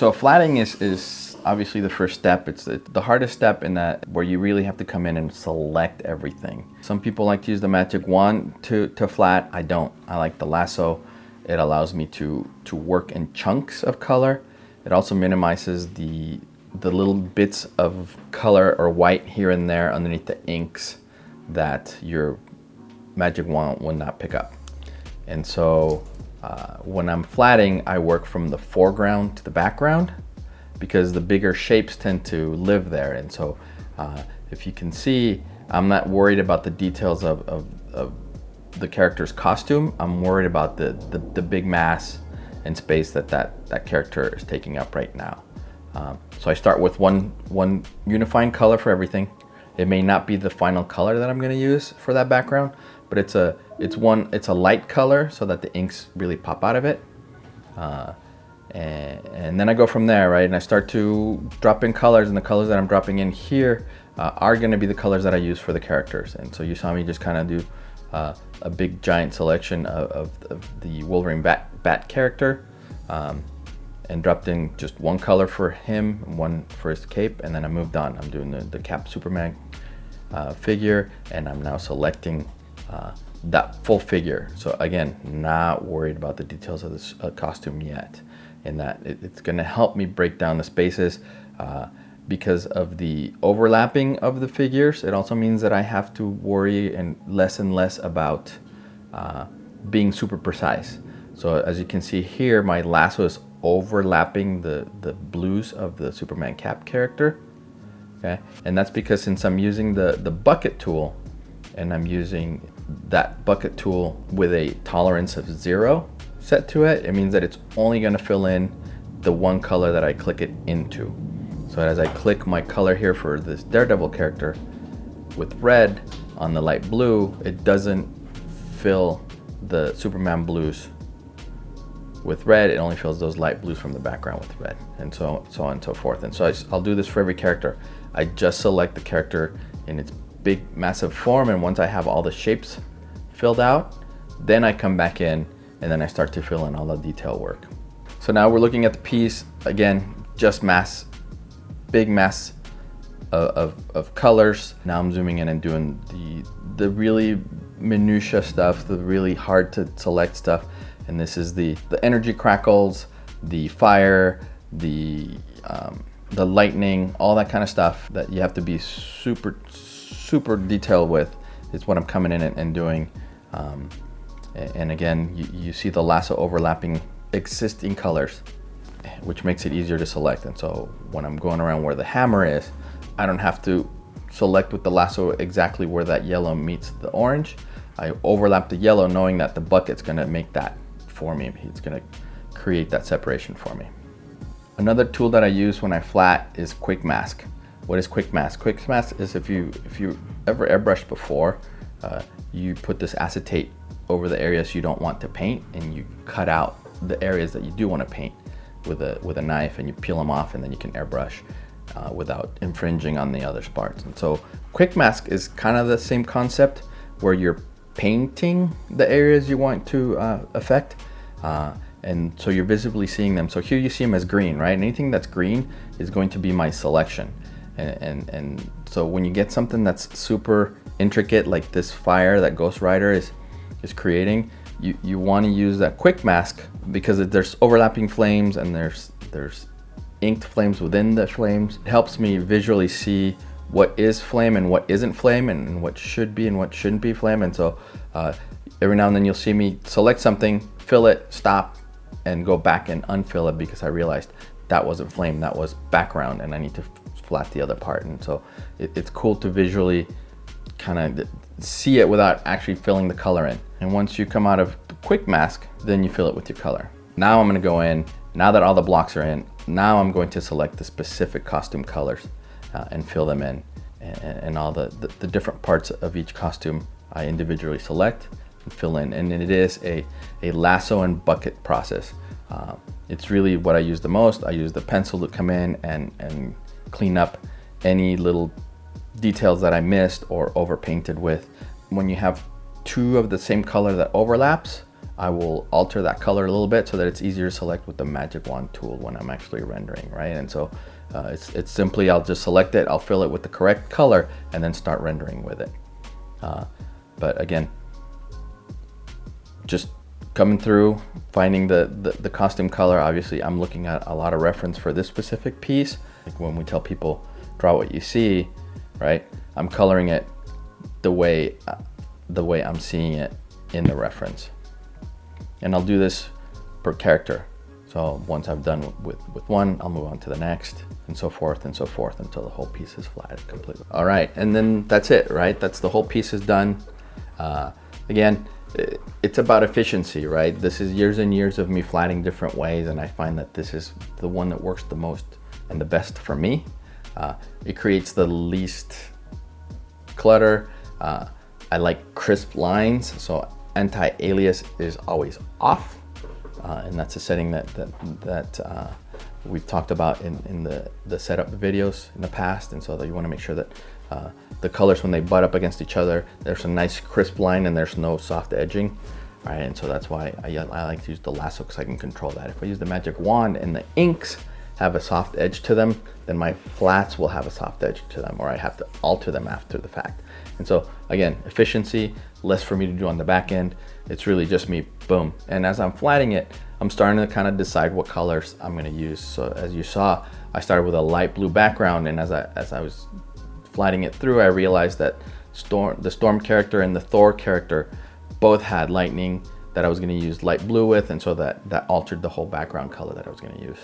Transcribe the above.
So flatting is obviously the first step. It's the hardest step in that where you really have to come in and select everything. Some people like to use the magic wand to flat. I don't. I like the lasso. It allows me to work in chunks of color. It also minimizes the little bits of color or white here and there underneath the inks that your magic wand will not pick up. And so when I'm flatting, I work from the foreground to the background because the bigger shapes tend to live there. And so if you can see, I'm not worried about the details of the character's costume. I'm worried about the big mass and space that character is taking up right now. So I start with one unifying color for everything. It may not be the final color that I'm going to use for that background, but it's a light color so that the inks really pop out of it. And then I go from there, right? And I start to drop in colors, and the colors that I'm dropping in here are going to be the colors that I use for the characters. And so you saw me just kind of do a big giant selection of the Wolverine bat character, and dropped in just one color for him and one for his cape, and then I moved on. I'm doing the Cap Superman figure, and I'm now selecting that full figure. So again, not worried about the details of this costume yet, in that it's going to help me break down the spaces because of the overlapping of the figures. It also means that I have to worry and less about being super precise. So as you can see here, my lasso is overlapping the blues of the Superman Cap character. Okay, and that's because since I'm using the bucket tool, and I'm using that bucket tool with a tolerance of 0 set to it, it means that it's only going to fill in the one color that I click it into. So as I click my color here for this Daredevil character with red on the light blue, it doesn't fill the Superman blues with red. It only fills those light blues from the background with red, and so on and so forth. And so I'll do this for every character. I just select the character in its big massive form, and once I have all the shapes filled out, then I come back in and then I start to fill in all the detail work. So now we're looking at the piece again, just big mass of colors. Now I'm zooming in and doing the really minutia stuff, the really hard to select stuff. And this is the energy crackles, the fire, the lightning, all that kind of stuff that you have to be super detailed with is what I'm coming in and doing. And again, you see the lasso overlapping existing colors, which makes it easier to select. And so when I'm going around where the hammer is, I don't have to select with the lasso exactly where that yellow meets the orange. I overlap the yellow knowing that the bucket's gonna make that for me. It's gonna create that separation for me. Another tool that I use when I flat is Quick Mask. What is Quick Mask? Quick Mask is if you ever airbrushed before, you put this acetate over the areas you don't want to paint, and you cut out the areas that you do want to paint with a knife, and you peel them off, and then you can airbrush without infringing on the other parts. And so Quick Mask is kind of the same concept where you're painting the areas you want to affect, and so you're visibly seeing them. So here you see them as green, right? Anything that's green is going to be my selection. And so when you get something that's super intricate, like this fire that Ghost Rider is creating, you want to use that Quick Mask because there's overlapping flames and there's inked flames within the flames. It helps me visually see what is flame and what isn't flame, and what should be and what shouldn't be flame. And so every now and then you'll see me select something, fill it, stop, and go back and unfill it because I realized that wasn't flame, that was background, and I need to flat the other part. And so it's cool to visually kind of see it without actually filling the color in. And once you come out of the Quick Mask, then you fill it with your color. Now I'm going to go in, now that all the blocks are in, now I'm going to select the specific costume colors and fill them in, and all the different parts of each costume I individually select and fill in. And it is a lasso and bucket process. It's really what I use the most. I use the pencil to come in and clean up any little details that I missed or over painted with. When you have two of the same color that overlaps, I will alter that color a little bit so that it's easier to select with the magic wand tool when I'm actually rendering, right? And so it's simply, I'll just select it, I'll fill it with the correct color, and then start rendering with it. But again, just coming through, finding the costume color. Obviously, I'm looking at a lot of reference for this specific piece. Like when we tell people, draw what you see, right? I'm coloring it the way I'm seeing it in the reference. And I'll do this per character. So once I've done with one, I'll move on to the next, and so forth until the whole piece is flatted completely. All right, and then that's it, right? That's the whole piece is done. Again, it's about efficiency, right? This is years and years of me flatting different ways, and I find that this is the one that works the most and the best for me. It creates the least clutter. I like crisp lines, so anti-alias is always off, and that's a setting that we've talked about in the setup videos in the past. And so that you want to make sure that the colors, when they butt up against each other, there's a nice crisp line and there's no soft edging, right? And so that's why I like to use the lasso, because I can control that. If I use the magic wand and the inks have a soft edge to them, then my flats will have a soft edge to them, or I have to alter them after the fact. And so again, efficiency, less for me to do on the back end. It's really just me, boom. And as I'm flatting it, I'm starting to kind of decide what colors I'm gonna use. So as you saw, I started with a light blue background, and as I was flatting it through, I realized that the Storm character and the Thor character both had lightning that I was gonna use light blue with, and so that altered the whole background color that I was gonna use.